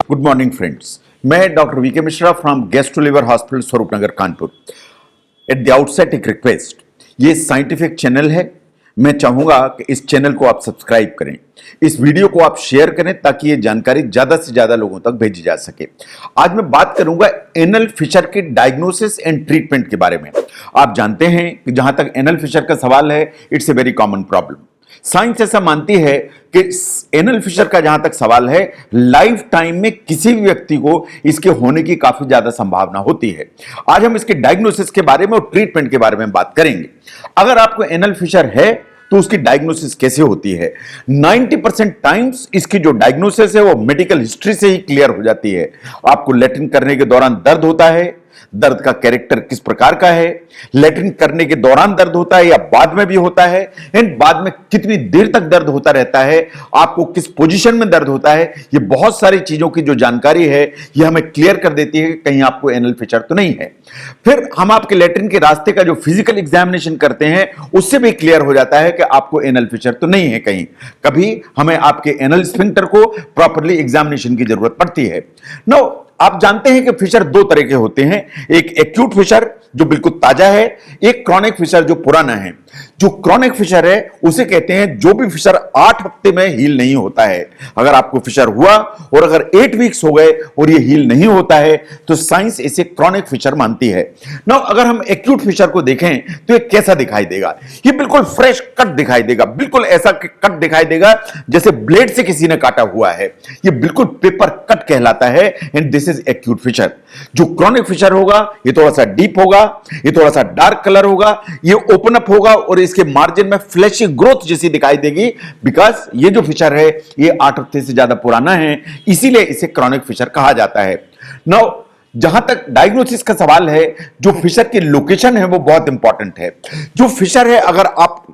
Good morning friends, मैं doctor VK Mishra from gastro liver hospital Swaroopnagar Kanpur. At the outset एक request, ये scientific channel है। मैं चाहूंगा कि इस चैनल को आप सब्सक्राइब करें, इस वीडियो को आप शेयर करें ताकि ये जानकारी ज्यादा से ज्यादा लोगों तक भेजी जा सके। आज मैं बात करूंगा एनल फिशर के डायग्नोसिस एंड ट्रीटमेंट के बारे में। आप जानते हैं कि जहां तक एनल फिशर का सवाल है, it's a very common problem. Science ऐसा मानती है कि एनल फिशर का जहां तक सवाल है, लाइफ टाइम में किसी भी व्यक्ति को इसके होने की काफी ज्यादा संभावना होती है। आज हम इसके डायग्नोसिस के बारे में और ट्रीटमेंट के बारे में बात करेंगे। अगर आपको एनल फिशर है तो उसकी डायग्नोसिस कैसे होती है। 90% टाइम्स इसकी जो डायग्नोसिस है वो मेडिकल हिस्ट्री से ही क्लियर हो जाती है। आपको लैट्रिन करने के दौरान दर्द होता है, दर्द का कैरेक्टर किस प्रकार का है, लैट्रिन करने के दौरान दर्द होता है या बाद में भी होता है, एंड बाद में कितनी देर तक दर्द होता रहता है, आपको किस पोजीशन में दर्द होता है, ये बहुत सारी चीजों की जो जानकारी है ये हमें क्लियर कर देती है कि कहीं आपको एनल फिशर तो नहीं है। फिर हम आपके लैट्रिन के रास्ते का जो फिजिकल एग्जामिनेशन करते हैं उससे भी क्लियर हो जाता है कि आपको एनल फिशर तो नहीं है कहीं। कभी हमें आपके एनल स्फिंक्टर को प्रॉपर्ली एग्जामिनेशन की जरूरत पड़ती है। नो, आप जानते हैं कि फिशर दो तरह के होते हैं, एक एक्यूट फिशर जो बिल्कुल ताजा है, एक क्रॉनिक फिशर जो पुराना है। जो क्रॉनिक फिशर है उसे कहते हैं जो भी फिशर 8 हफ्ते में हील नहीं होता है। अगर आपको फिशर हुआ और अगर 8 वीक्स हो गए और ये हील नहीं होता है तो साइंस इसे क्रॉनिक फिशर मानती है। नाउ अगर हम एक्यूट फिशर को देखें तो ये कैसा दिखाई देगा, ये बिल्कुल फ्रेश कट दिखाई देगा, बिल्कुल ऐसा कट दिखाई देगा जैसे ब्लेड से किसी ने काटा हुआ है। ये बिल्कुल पेपर कट कहलाता है and this is acute fissure. जो क्रॉनिक फिशर होगा ये थोड़ा सा डीप होगा, ये थोड़ा सा डार्क कलर होगा, ये ओपन अप होगा और इसके मार्जिन में फ्लैशी ग्रोथ जैसी दिखाई देगी। बिकॉज ये जो फिशर है ये 8 हफ्ते से ज्यादा पुराना है, इसीलिए इसे क्रॉनिक फिशर कहा जाता है। नाउ जहां तक डायग्नोसिस का सवाल है, जो फिशर की लोकेशन है वो बहुत इंपॉर्टेंट है। जो फिशर है अगर आप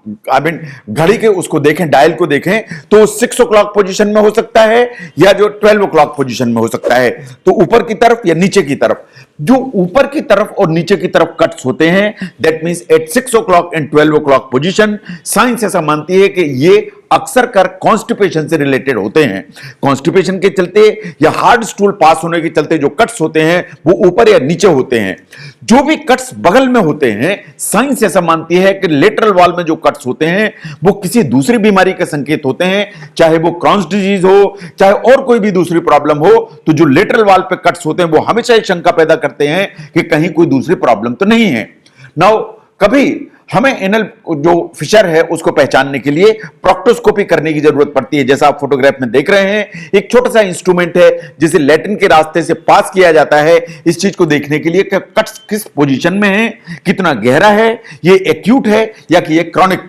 घड़ी के उसको देखें, डायल को देखें, तो 6 o'clock पोजीशन में हो सकता है या जो 12 o'clock पोजीशन में हो सकता है, तो ऊपर की तरफ या नीचे की तरफ। जो ऊपर की तरफ और नीचे की तरफ कट्स होते हैं, that means at 6 o'clock and 12 o'clock position, science ऐसा मानती है कि ये अक्सर कर कॉन्स्टिपेशन से रिलेटेड होते हैं। कॉन्स्टिपेशन के चलते या हार्ड स्टूल पास होने के चलते जो कट्स होते हैं वो ऊपर या नीचे होते हैं। जो भी कट्स बगल में होते हैं, साइंस ऐसा मानती है कि लेटरल वॉल में जो कट्स होते हैं वो किसी दूसरी बीमारी के संकेत होते हैं, चाहे वो क्रॉन्स डिजीज हो, चाहे और कोई भी दूसरी प्रॉब्लम हो। तो जो लेटरल वॉल पे कट्स होते हैं वो हमेशा एक शंका पैदा करते हैं कि कहीं कोई दूसरी प्रॉब्लम तो नहीं है। नाउ कभी हमें एनल जो फिशर है उसको पहचानने के लिए प्रोक्टोस्कोपी करने की जरूरत पड़ती है। जैसा आप फोटोग्राफ में देख रहे हैं, एक छोटा सा इंस्ट्रूमेंट है जिसे लैट्रिन के रास्ते से पास किया जाता है इस चीज को देखने के लिए कि कट्स किस पोजीशन में है, कितना गहरा है, ये एक्यूट है या कि ये क्रॉनिक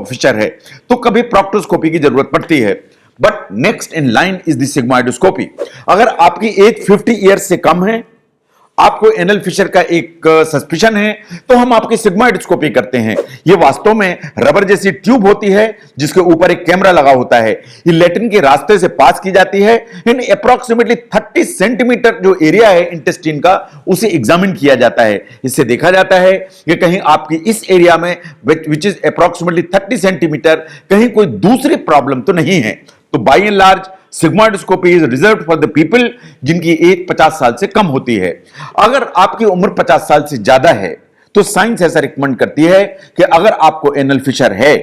फिशर है। तो कभी प्रोक्टोस्कोपी की जरूरत पड़ती है। But next in line is the sigmoidoscopy. अगर आपकी एज 50 ईयर्स से कम है, आपको एनल फिशर का एक सस्पिशन है, तो हम आपकी सिग्मोइडोस्कोपी करते हैं। ये वास्तव में रबर जैसी ट्यूब होती है जिसके ऊपर एक कैमरा लगा होता है। ये लैट्रिन के रास्ते से पास की जाती है। इन अप्रोक्सीमेटली 30 सेंटीमीटर जो एरिया है इंटेस्टाइन का, उसे एग्जामिन किया जाता है। इससे देखा जाता है कि कहीं आपकी इस एरिया में विच इज अप्रोक्सीमेटली 30 सेंटीमीटर कहीं कोई दूसरी प्रॉब्लम तो नहीं है। तो by and large sigmoidoscopy is reserved for the people जिनकी एज 50 साल से कम होती है। अगर आपकी उम्र 50 साल से ज्यादा है तो साइंस ऐसा रिकमेंड करती है कि अगर आपको एनल फिशर है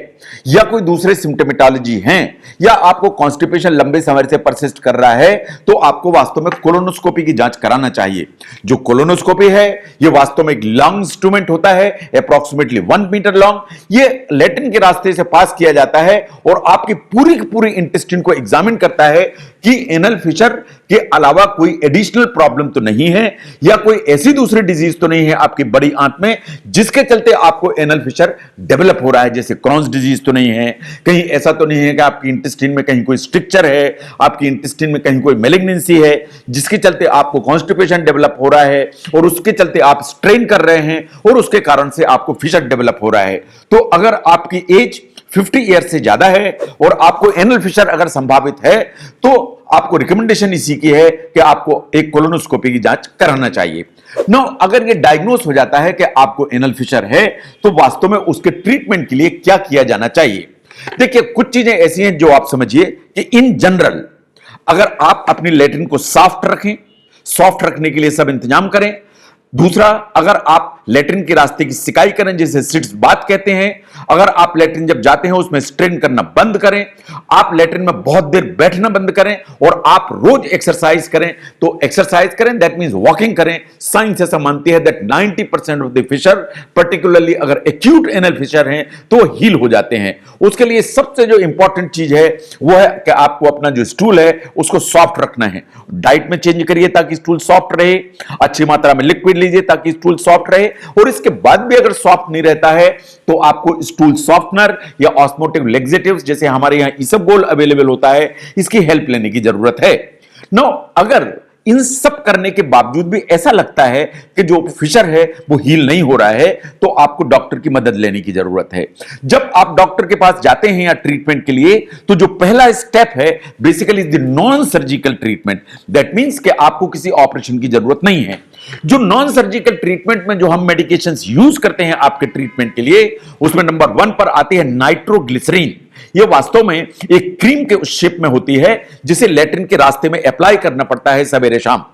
या कोई दूसरे सिम्टोमेटोलॉजी हैं या आपको कॉन्स्टिपेशन लंबे समय से परसिस्ट कर रहा है तो आपको वास्तव में कोलोनोस्कोपी की जांच कराना चाहिए। जो कोलोनोस्कोपी है ये वास्तव में एक लॉन्ग इंस्ट्रूमेंट होता है, अप्रोक्सीमेटली 1 मीटर लॉन्ग। ये लैट्रिन के रास्ते से पास किया जाता है और आपकी पूरी की पूरी इंटेस्टाइन को एग्जामिन करता है कि एनल फिशर के अलावा कोई एडिशनल प्रॉब्लम तो नहीं है या कोई ऐसी दूसरी डिजीज तो नहीं है आपकी बड़ी आंत में जिसके चलते आपको एनल फिशर डेवलप हो रहा है। जैसे क्रॉन्स डिजीज तो नहीं है, कहीं ऐसा तो नहीं है कि आपकी इंटेस्टाइन में कहीं कोई स्ट्रक्चर है, आपकी इंटेस्टाइन में कहीं कोई मैलिग्नेंसी है जिसके चलते आपको कॉन्स्टिपेशन डेवलप हो रहा है और उसके चलते आप स्ट्रेन कर रहे हैं और उसके कारण से आपको फिशर डेवलप हो रहा है। तो अगर आपकी एज 50 ईयर से ज्यादा है और आपको एनल फिशर अगर संभावित है तो आपको रिकमेंडेशन इसी की है कि आपको एक कोलोनोस्कोपी की जांच कराना चाहिए। नो, अगर ये डायग्नोस हो जाता है कि आपको एनल फिशर है तो वास्तव में उसके ट्रीटमेंट के लिए क्या किया जाना चाहिए। देखिए, कुछ चीजें ऐसी हैं जो आप समझिए कि इन जनरल अगर आप अपनी लेटरिन को सॉफ्ट रखें, सॉफ्ट रखने के लिए सब इंतजाम करें। दूसरा, अगर आप लेटरिन के रास्ते की सिकाई करें, जिसे सिट्स बात कहते हैं। अगर आप लेटरिन जब जाते हैं उसमें स्ट्रेन करना बंद करें, आप लेटरिन में बहुत देर बैठना बंद करें, और आप रोज एक्सरसाइज करें। तो एक्सरसाइज करें दैट मींस वॉकिंग करें। साइंस ऐसा मानती है that 90% of the fissure, particularly अगर एक्यूट एनल फिशर हैं तो हील हो जाते हैं। उसके लिए सबसे जो इंपॉर्टेंट चीज है वो है कि आपको अपना जो स्टूल है उसको सॉफ्ट रखना है। डाइट में चेंज करिए ताकि स्टूल सॉफ्ट रहे, अच्छी मात्रा में लिक्विड लीजिए ताकि स्टूल सॉफ्ट रहे, और इसके बाद भी अगर सॉफ्ट नहीं रहता है तो आपको स्टूल सॉफ्टनर या ऑस्मोटिव लेक्सेटिव्स, जैसे हमारे यहां इसबगोल अवेलेबल होता है, इसकी हेल्प लेने की जरूरत है। नो, अगर इन सब करने के बावजूद भी ऐसा लगता है कि जो फिशर है वो हील नहीं हो रहा है, तो आपको डॉक्टर की मदद लेने की जरूरत है। जब आप डॉक्टर के पास जाते हैं या ट्रीटमेंट के लिए, तो जो पहला स्टेप है basically the non surgical treatment. That means कि आपको किसी ऑपरेशन की जरूरत नहीं है। जो नॉन सर्जिकल ट्रीटमेंट में जो हम मेडिकेशंस यूज करते हैं आपके ट्रीटमेंट के लिए, उसमें नंबर 1 पर आती है नाइट्रोग्लिसरीन। यह वास्तव में एक क्रीम के शेप में होती है जिसे लेटरिन के रास्ते में अप्लाई करना पड़ता है सवेरे शाम।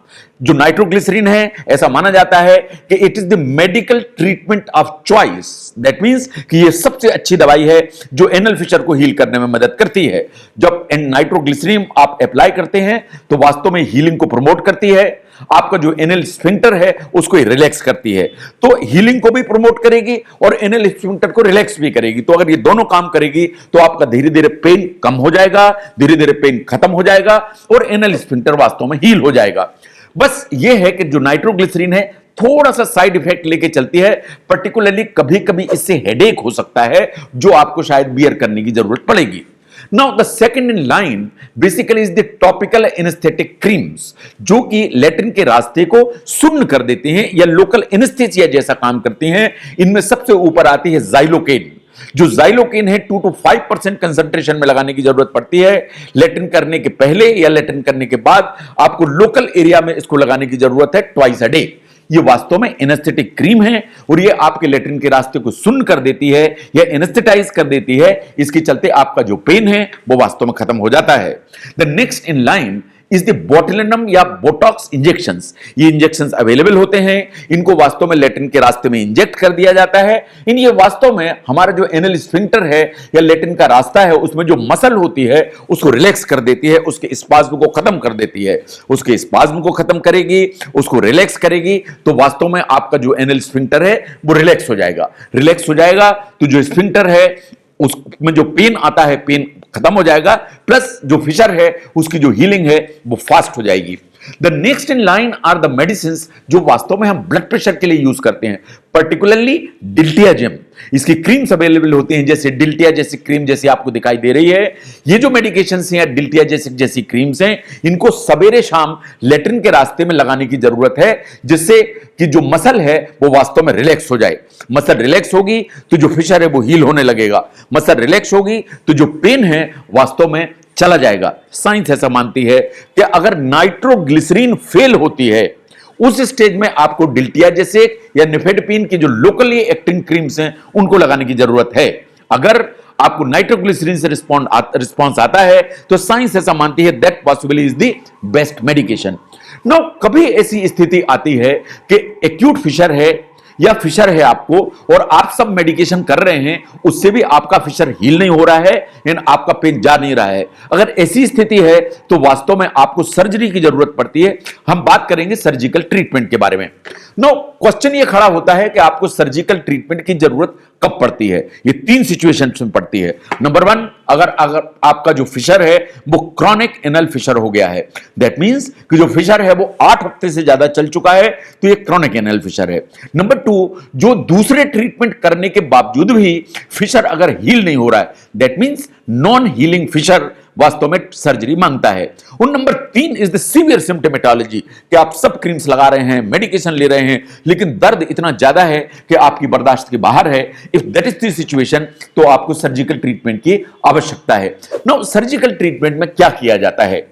जो नाइट्रोग्लिसरीन है, ऐसा माना जाता है कि it is the medical treatment of choice. That means कि यह सबसे अच्छी दवाई है जो एनल फिशर को हील करने में मदद करती है। जब नाइट्रोग्लिसरीन आप अप्लाई करते हैं तो वास्तव में हीलिंग को प्रमोट करती है, आपका जो एनल स्फिंक्टर है उसको रिलैक्स करती है। तो हीलिंग को भी प्रमोट करेगी और एनल स्फिंक्टर को रिलैक्स भी करेगी। तो अगर ये दोनों काम करेगी तो आपका धीरे धीरे पेन कम हो जाएगा, धीरे धीरे पेन खत्म हो जाएगा, और एनल स्फिंक्टर वास्तव में हील हो जाएगा। बस ये है कि जो नाइट्रोग्लिसरीन है थोड़ा सा साइड इफेक्ट लेके चलती है, पर्टिकुलरली कभी कभी इससे हेडेक हो सकता है जो आपको शायद बियर करने की जरूरत पड़ेगी। Now the second in line basically is the topical anesthetic creams, जो कि लेटरिन के रास्ते को सुन्न कर देते हैं या लोकल एनेस्थेसिया जैसा काम करते हैं। इनमें सबसे ऊपर आती है ज़ाइलोकेन। जो ज़ाइलोकेन है 2 to 5% कंसंट्रेशन में लगाने की जरूरत पड़ती है। लेटरिन करने के पहले या लेटरिन करने के बाद आपको लोकल एरिया में इसको लगाने की जरूरत है ट्वाइस अ डे। ये वास्तव में एनेस्थेटिक क्रीम है और ये आपके लेटरिन के रास्ते को सुन्न कर देती है या एनेस्थेटाइज कर देती है। इसके चलते आपका जो पेन है वो वास्तव में खत्म हो जाता है। The next in line is the botulinum या बोटॉक्स इंजेक्शंस। ये इंजेक्शंस अवेलेबल होते हैं, इनको वास्तव में लेटरिन के रास्ते में इंजेक्ट कर दिया जाता है। इन ये वास्तव में हमारा जो एनल स्फिंक्टर है या लेटरिन का रास्ता है उसमें जो मसल होती है उसको रिलैक्स कर देती है, उसके स्पाज्म को खत्म कर देती है। उसके स्पाज्म को खत्म करेगी, उसको रिलैक्स करेगी, तो वास्तव में आपका जो एनल स्फिंक्टर है वो रिलैक्स हो जाएगा। रिलैक्स हो जाएगा तो जो स्फिंक्टर है उसमें जो पेन आता है पेन खत्म हो जाएगा, प्लस जो फिशर है उसकी जो हीलिंग है वो फास्ट हो जाएगी। The next in line are the medicine जो वास्तव में हम ब्लड प्रेशर के लिए यूज करते हैं, पर्टिकुलरली डिल्टियाजेम। इसकी क्रीम्स अवेलेबल होती हैं, जैसे डिल्टिया जैसी क्रीम जैसी आपको दिखाई दे रही है। ये जो मेडिकेशंस हैं डिल्टिया जैसी क्रीम्स हैं, इनको सवेरे शाम लेटरिन के रास्ते में लगाने की जरूरत है, जिससे कि जो मसल है वो वास्तव में रिलैक्स हो जाए। मसल रिलैक्स होगी तो जो फिशर है वो हील होने लगेगा। मसल रिलैक्स होगी तो जो पेन है वास्तव में चला जाएगा। साइंस ऐसा मानती है कि अगर नाइट्रोग्लिसरीन फेल होती है उस स्टेज में आपको डिल्टिया जैसे या निफेडपिन की जो लोकली एक्टिंग क्रीम्स हैं उनको लगाने की जरूरत है। अगर आपको नाइट्रोग्लिसरीन से रिस्पॉन्स आता है तो साइंस ऐसा मानती है that possibly is the best medication. No, कभी ऐसी स्थिति आती है कि एक्यूट फिशर है या फिशर है आपको और आप सब मेडिकेशन कर रहे हैं, उससे भी आपका फिशर हील नहीं हो रहा है एंड आपका पेन जा नहीं रहा है। अगर ऐसी स्थिति है तो वास्तव में आपको सर्जरी की जरूरत पड़ती है। हम बात करेंगे सर्जिकल ट्रीटमेंट के बारे में। नो, क्वेश्चन ये खड़ा होता है कि आपको सर्जिकल ट्रीटमेंट की जरूरत कब पड़ती है। ये 3 सिचुएशंस में पड़ती है। नंबर 1, अगर आपका जो फिशर है वो क्रॉनिक एनल फिशर हो गया है, दैट मींस कि जो फिशर है वो 8 हफ्ते से ज्यादा चल चुका है, तो ये क्रॉनिक एनल फिशर है। नंबर 2, जो दूसरे ट्रीटमेंट करने के बावजूद भी फिशर अगर हील नहीं हो रहा है, that means non healing fissure वास्तव में सर्जरी मांगता है। और number 3 is the severe symptomatology, कि आप सब क्रीम्स लगा रहे हैं, मेडिकेशन ले रहे हैं, लेकिन दर्द इतना ज्यादा है कि आपकी बर्दाश्त के बाहर है। If that is the situation तो आपको सर्जिकल ट्रीटमेंट की आवश्यकता है। नो, सर्जिकल ट्रीटमेंट में क्या किया जाता है?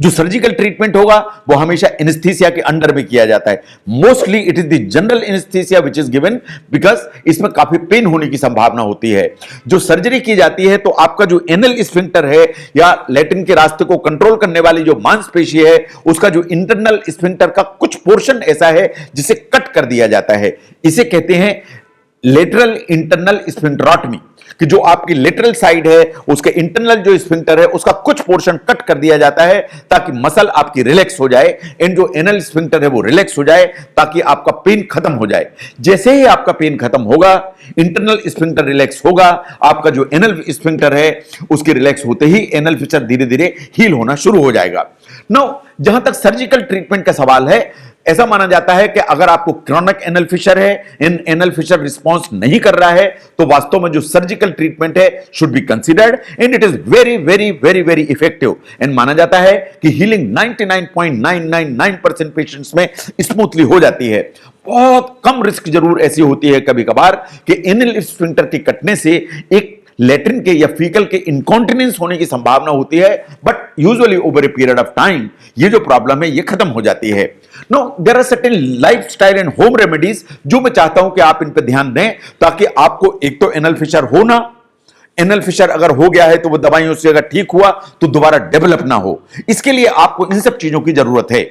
जो सर्जिकल ट्रीटमेंट होगा वो हमेशा एनेस्थीसिया के अंडर में किया जाता है। Mostly it is the general anaesthesia which is given because इसमें काफी पेन होने की संभावना होती है। जो सर्जरी की जाती है तो आपका जो एनल स्फिंक्टर है या लैट्रिन के रास्ते को कंट्रोल करने वाली जो मांसपेशी है उसका जो इंटरनल स्फिंक्टर का कुछ पोर्शन ऐसा है जिसे कट कर दिया जाता है। इसे कहते हैं लेटरल इंटरनल स्फिंक्टरोटमी, कि जो आपकी लेटरल साइड है उसके इंटरनल जो स्फिंक्टर है उसका कुछ पोर्शन कट कर दिया जाता है ताकि मसल आपकी रिलैक्स हो जाए एंड जो एनल स्फिंक्टर है वो रिलैक्स हो जाए ताकि आपका पेन खत्म हो जाए। जैसे ही आपका पेन खत्म होगा, इंटरनल स्फिंक्टर रिलैक्स होगा, आपका जो एनल स्फिंक्टर है उसके रिलैक्स होते ही एनल फिशर धीरे धीरे हील होना शुरू हो जाएगा। नाउ जहां तक सर्जिकल ट्रीटमेंट का सवाल है, ऐसा माना जाता है कि अगर आपको क्रॉनिक एनल फिशर है, इन एनल फिशर रिस्पॉन्स नहीं कर रहा है, तो वास्तव में जो सर्जिकल ट्रीटमेंट है should be considered and it is very very very very effective. And माना जाता है कि हीलिंग 99.999% पेशेंट्स में स्मूथली हो जाती है। बहुत कम रिस्क जरूर ऐसी होती है कभी कभार कि एनल स्फिंक्टर के कटने से एक लैट्रिन के या फीकल के इनकॉन्टिनेंस होने की संभावना होती है, but usually over a period of time ये जो प्रॉब्लम है ये खत्म हो जाती है। No, there are certain lifestyle and home remedies जो मैं चाहता हूं कि आप इन पर ध्यान दें ताकि आपको एक तो एनल फिशर हो ना, एनल फिशर अगर हो गया है तो वो दवाइयों से अगर ठीक हुआ तो दोबारा डेवलप ना हो। इसके लिए आपको इन सब चीजों की जरूरत है।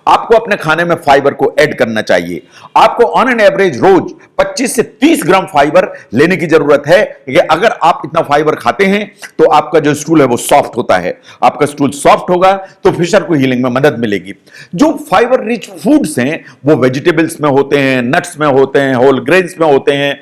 आपको अपने खाने में फाइबर को ऐड करना चाहिए। आपको ऑन एन एवरेज रोज 25 से 30 ग्राम फाइबर लेने की जरूरत है कि अगर आप इतना फाइबर खाते हैं तो आपका जो स्टूल है वो सॉफ्ट होता है। आपका स्टूल सॉफ्ट होगा तो फिशर को हीलिंग में मदद मिलेगी। जो फाइबर रिच फूड्स हैं वो वेजिटेबल्स में होते हैं, नट्स में होते हैं, होल ग्रेन्स में होते हैं,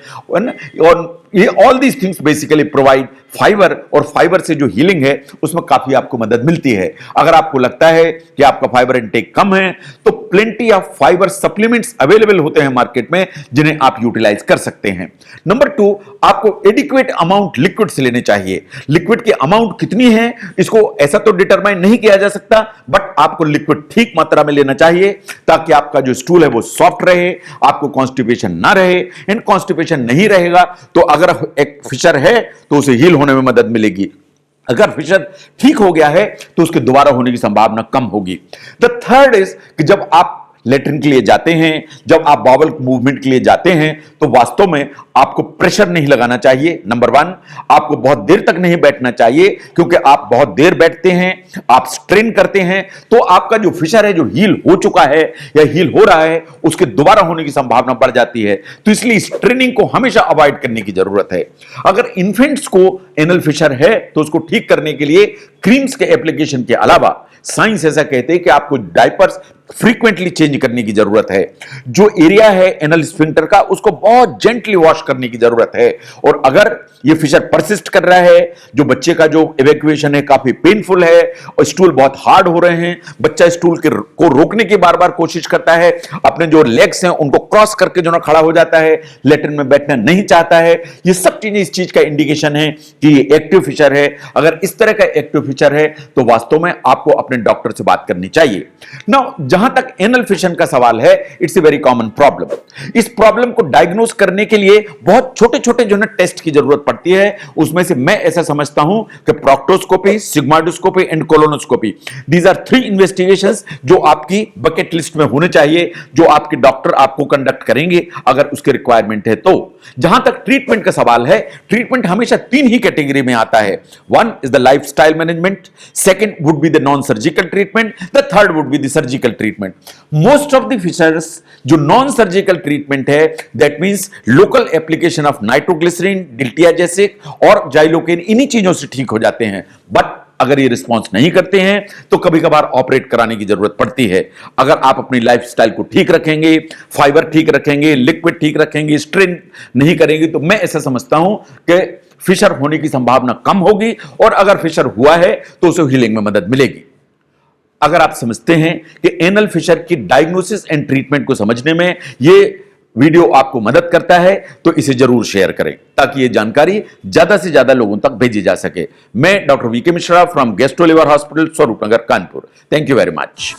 और ये all these things basically provide fibre, और फाइबर से जो हीलिंग है उसमें काफी आपको मदद मिलती है। अगर आपको लगता है कि आपका फाइबर इंटेक कम है तो plenty of fibre supplements available होते हैं मार्केट में जिन्हें आप यूटिलाइज कर सकते हैं। नंबर 2, आपको एडिक्वेट अमाउंट लिक्विड से लेने चाहिए। लिक्विड की अमाउंट कितनी है इसको ऐसा तो डिटरमाइन नहीं किया जा सकता, बट आपको लिक्विड ठीक मात्रा में लेना चाहिए ताकि आपका जो स्टूल है वो सॉफ्ट रहे, आपको कॉन्स्टिपेशन ना रहे। एंड कॉन्स्टिपेशन नहीं रहेगा तो अगर एक फिशर है तो उसे हील होने में मदद मिलेगी। अगर फिशर ठीक हो गया है तो उसके दोबारा होने की संभावना कम होगी। द थर्ड इज कि जब आप लेट्रिन के लिए जाते हैं, जब आप बावल मूवमेंट के लिए जाते हैं तो वास्तव में आपको प्रेशर नहीं लगाना चाहिए। नंबर 1, आपको बहुत देर तक नहीं बैठना चाहिए क्योंकि आप बहुत देर बैठते हैं, आप स्ट्रेन करते हैं तो आपका जो फिशर है जो हील हो चुका है या हील हो रहा है उसके दोबारा होने की संभावना बढ़ जाती है। तो इसलिए स्ट्रेनिंग को हमेशा अवॉइड करने की जरूरत है। अगर इन्फेंट्स को एनल फिशर है तो उसको ठीक करने के लिए क्रीम्स के एप्लीकेशन के अलावा साइंस ऐसा कहते हैं कि आपको डायपर्स फ्रीक्वेंटली चेंज करने की जरूरत है। जो एरिया है एनल स्फिंक्टर का उसको बहुत जेंटली वॉश करने की जरूरत है। और अगर ये फिशर परसिस्ट कर रहा है, जो बच्चे का जो इवैक्यूएशन है काफी पेनफुल है और स्टूल बहुत हार्ड हो रहे हैं, बच्चा स्टूल को रोकने की बार बार कोशिश करता है, अपने जो लेग्स हैं उनको क्रॉस करके जो ना खड़ा हो जाता है, लेटरिन में बैठना नहीं चाहता है, ये सब चीजें इस चीज का इंडिकेशन है कि ये एक्टिव फिशर है। अगर इस तरह का एक्टिव फिशर है तो वास्तव में आपको अपने डॉक्टर से बात करनी चाहिए। नाउ जहां तक एनल फिशन का सवाल है, it's a very common problem. इस प्रॉब्लम को डायग्नोज करने के लिए बहुत छोटे छोटे जो ना टेस्ट की जरूरत पड़ती है। उसमें से मैं ऐसा समझता हूं कि proctoscopy, sigmoidoscopy and colonoscopy, these are 3 investigations जो आपकी बकेट लिस्ट में होने चाहिए, जो आपके डॉक्टर आपको कंडक्ट करेंगे अगर उसके रिक्वायरमेंट है तो। जहां तक ट्रीटमेंट का सवाल है, ट्रीटमेंट हमेशा 3 ही कैटेगरी में आता है। 1 is the lifestyle management, second would be the non surgical treatment, the third would be the surgical treatment. Most of the fissures जो नॉन सर्जिकल ट्रीटमेंट है, that means local application of nitroglycerin, डिल्टियाजेसिक और xylocaine, इन्हीं चीजों से ठीक हो जाते हैं। बट अगर ये रिस्पॉन्स नहीं करते हैं तो कभी कभार ऑपरेट कराने की जरूरत पड़ती है। अगर आप अपनी लाइफस्टाइल को ठीक रखेंगे, फाइबर ठीक रखेंगे, लिक्विड ठीक रखेंगे, स्ट्रेन नहीं करेंगे, तो मैं ऐसा समझता हूं कि फिशर होने की संभावना कम होगी, और अगर फिशर हुआ है तो उसे हीलिंग में मदद मिलेगी। अगर आप समझते हैं कि एनल फिशर की डायग्नोसिस एंड ट्रीटमेंट को समझने में ये वीडियो आपको मदद करता है तो इसे जरूर शेयर करें ताकि ये जानकारी ज्यादा से ज्यादा लोगों तक भेजी जा सके। मैं doctor VK Mishra from gastro liver hospital, Swaroopnagar, Kanpur. Thank you very much.